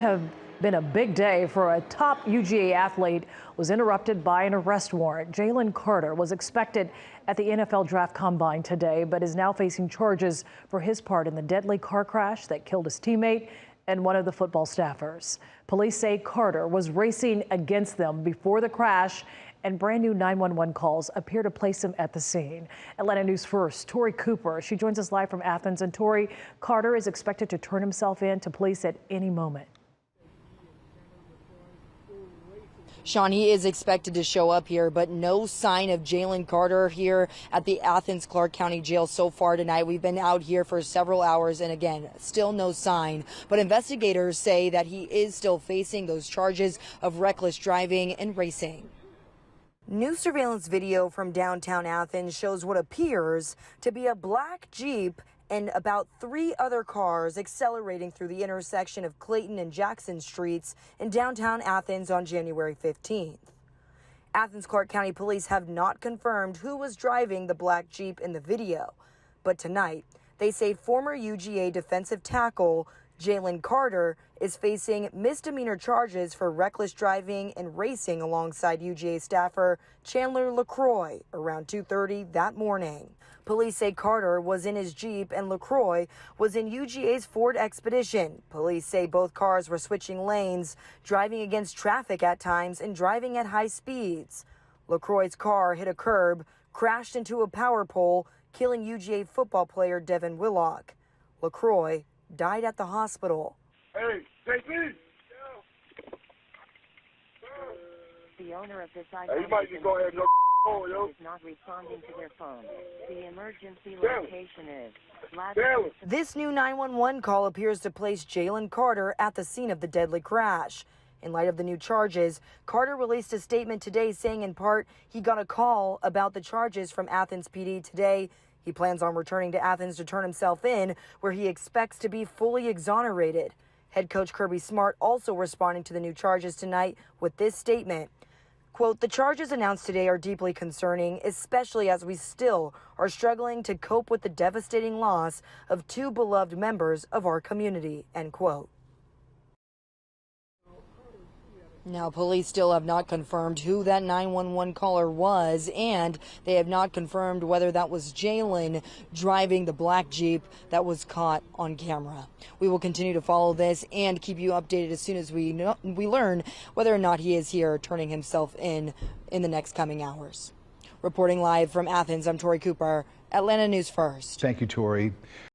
Have been a big day for a top UGA athlete was interrupted by an arrest warrant. Jalen Carter was expected at the NFL Draft Combine today, but is now facing charges for his part in the deadly car crash that killed his teammate and one of the football staffers. Police say Carter was racing against them before the crash, and brand new 911 calls appear to place him at the scene. Atlanta News First, Tori Cooper. She joins us live from Athens. And Tori, Carter is expected to turn himself in to police at any moment. Sean, he is expected to show up here, but no sign of Jalen Carter here at the Athens Clark County Jail so far tonight. We've been out here for several hours, and again, still no sign. But investigators say that he is still facing those charges of reckless driving and racing. New surveillance video from downtown Athens shows what appears to be a black Jeep and about 3 other cars accelerating through the intersection of Clayton and Jackson Streets in downtown Athens on January 15th. Athens Clark County Police have not confirmed who was driving the black Jeep in the video, but tonight they say former UGA defensive tackle Jalen Carter is facing misdemeanor charges for reckless driving and racing alongside UGA staffer Chandler LaCroix around 2:30 that morning. Police say Carter was in his Jeep and LaCroix was in UGA's Ford Expedition. Police say both cars were switching lanes, driving against traffic at times, and driving at high speeds. LaCroix's car hit a curb, crashed into a power pole, killing UGA football player Devin Willock. LaCroix died at the hospital. Hey, JP! The owner of this You might just go ahead and yo. is not responding to their phone. The emergency location is This new 911 call appears to place Jalen Carter at the scene of the deadly crash. In light of the new charges, Carter released a statement today saying in part he got a call about the charges from Athens PD today. He plans on returning to Athens to turn himself in, where he expects to be fully exonerated. Head coach Kirby Smart also responding to the new charges tonight with this statement. Quote, "The charges announced today are deeply concerning, especially as we still are struggling to cope with the devastating loss of 2 beloved members of our community," end quote. Now, police still have not confirmed who that 911 caller was, and they have not confirmed whether that was Jalen driving the black Jeep that was caught on camera. We will continue to follow this and keep you updated as soon as we learn whether or not he is here turning himself in the next coming hours. Reporting live from Athens, I'm Tori Cooper, Atlanta News First. Thank you, Tori.